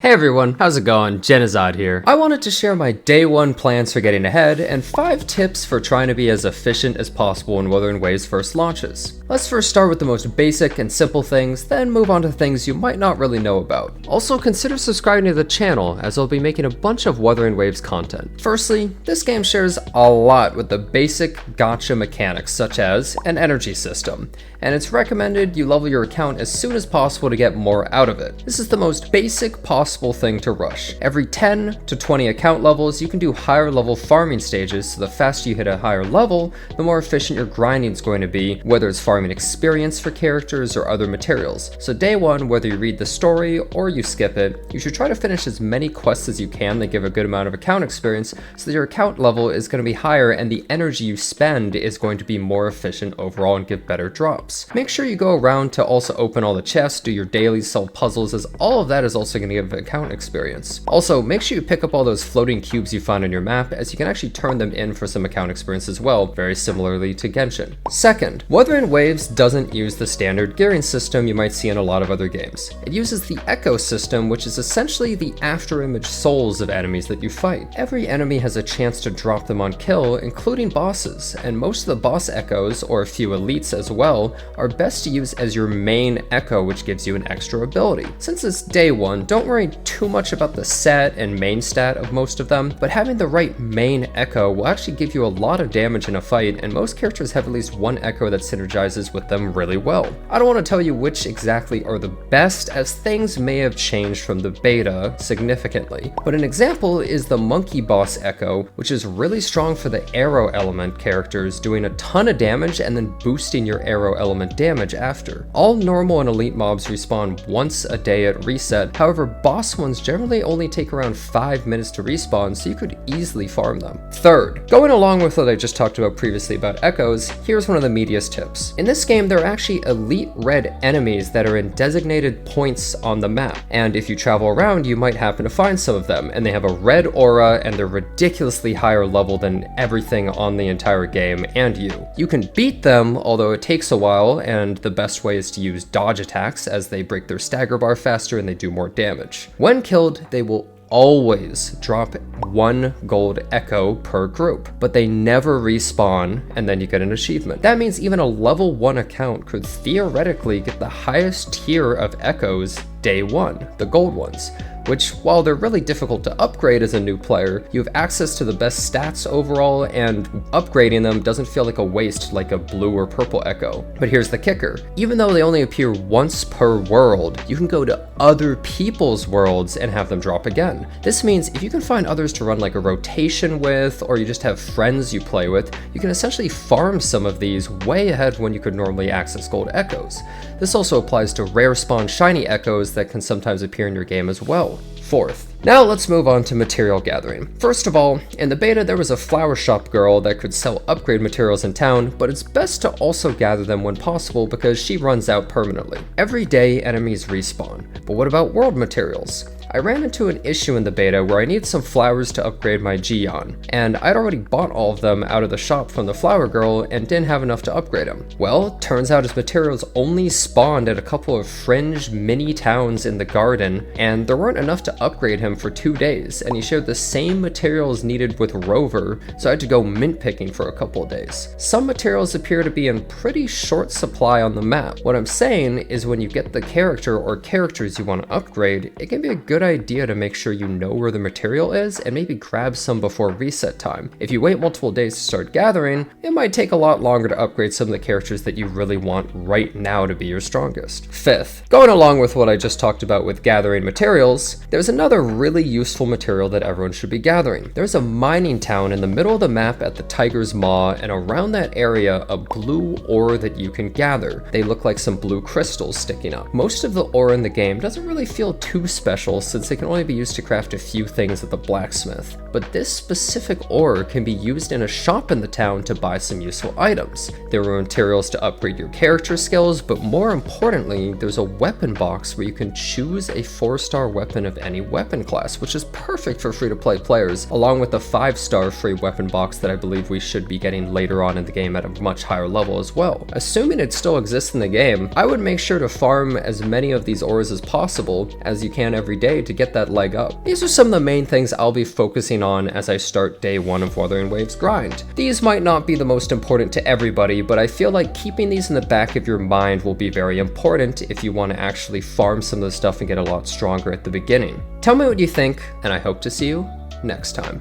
Hey everyone, how's it going? Jenazad here. I wanted to share my day one plans for getting ahead and 5 tips for trying to be as efficient as possible when Wuthering Waves first launches. Let's first start with the most basic and simple things, then move on to things you might not really know about. Also consider subscribing to the channel as I'll be making a bunch of Wuthering Waves content. Firstly, this game shares a lot with the basic gacha mechanics such as an energy system, and it's recommended you level your account as soon as possible to get more out of it. This is the most basic possible thing to rush. Every 10 to 20 account levels, you can do higher level farming stages, so the faster you hit a higher level, the more efficient your grinding is going to be, whether it's farming experience for characters or other materials. So day one, whether you read the story or you skip it, you should try to finish as many quests as you can that give a good amount of account experience so that your account level is going to be higher and the energy you spend is going to be more efficient overall and give better drops. Make sure you go around to also open all the chests, do your dailies, solve puzzles, as all of that is also going to give account experience. Also, make sure you pick up all those floating cubes you find on your map, as you can actually turn them in for some account experience as well, very similarly to Genshin. Second, Wuthering Waves doesn't use the standard gearing system you might see in a lot of other games. It uses the Echo system, which is essentially the afterimage souls of enemies that you fight. Every enemy has a chance to drop them on kill, including bosses, and most of the boss echoes, or a few elites as well, are best to use as your main echo, which gives you an extra ability. Since it's day one, don't worry too much about the set and main stat of most of them, but having the right main echo will actually give you a lot of damage in a fight, and most characters have at least one echo that synergizes with them really well. I don't want to tell you which exactly are the best, as things may have changed from the beta significantly, but an example is the monkey boss echo, which is really strong for the arrow element characters, doing a ton of damage and then boosting your arrow element damage after. All normal and elite mobs respawn once a day at reset, however boss ones generally only take around 5 minutes to respawn, so you could easily farm them. Third, going along with what I just talked about previously about echoes, here's one of the meatiest tips. In this game, there are actually elite red enemies that are in designated points on the map, and if you travel around, you might happen to find some of them, and they have a red aura and they're ridiculously higher level than everything on the entire game and you. You can beat them, although it takes a while, and the best way is to use dodge attacks as they break their stagger bar faster and they do more damage. When killed, they will always drop 1 gold echo per group, but they never respawn, and then you get an achievement. That means even a level 1 account could theoretically get the highest tier of echoes day one, the gold ones, which, while they're really difficult to upgrade as a new player, you have access to the best stats overall, and upgrading them doesn't feel like a waste like a blue or purple echo. But here's the kicker. Even though they only appear once per world, you can go to other people's worlds and have them drop again. This means if you can find others to run like a rotation with, or you just have friends you play with, you can essentially farm some of these way ahead when you could normally access gold echoes. This also applies to rare spawn shiny echoes that can sometimes appear in your game as well. Fourth, now let's move on to material gathering. First of all, in the beta there was a flower shop girl that could sell upgrade materials in town, but it's best to also gather them when possible because she runs out permanently. Every day enemies respawn, but what about world materials? I ran into an issue in the beta where I needed some flowers to upgrade my Gion, and I'd already bought all of them out of the shop from the flower girl and didn't have enough to upgrade them. Well, turns out his materials only spawned at a couple of fringe mini towns in the garden, and there weren't enough to upgrade him for 2 days, and he shared the same materials needed with Rover, so I had to go mint picking for a couple of days. Some materials appear to be in pretty short supply on the map. What I'm saying is when you get the character or characters you want to upgrade, it can be a good idea to make sure you know where the material is and maybe grab some before reset time. If you wait multiple days to start gathering, it might take a lot longer to upgrade some of the characters that you really want right now to be your strongest. Fifth, going along with what I just talked about with gathering materials, there's another really useful material that everyone should be gathering. There's a mining town in the middle of the map at the Tiger's Maw, and around that area a blue ore that you can gather. They look like some blue crystals sticking up. Most of the ore in the game doesn't really feel too special since they can only be used to craft a few things at the blacksmith. But this specific ore can be used in a shop in the town to buy some useful items. There are materials to upgrade your character skills, but more importantly, there's a weapon box where you can choose a 4-star weapon of any weapon class, which is perfect for free-to-play players, along with the 5-star free weapon box that I believe we should be getting later on in the game at a much higher level as well. Assuming it still exists in the game, I would make sure to farm as many of these ores as possible as you can every day day to get that leg up. These are some of the main things I'll be focusing on as I start day 1 of Wuthering Waves grind. These might not be the most important to everybody, but I feel like keeping these in the back of your mind will be very important if you want to actually farm some of the stuff and get a lot stronger at the beginning. Tell me what you think, and I hope to see you next time.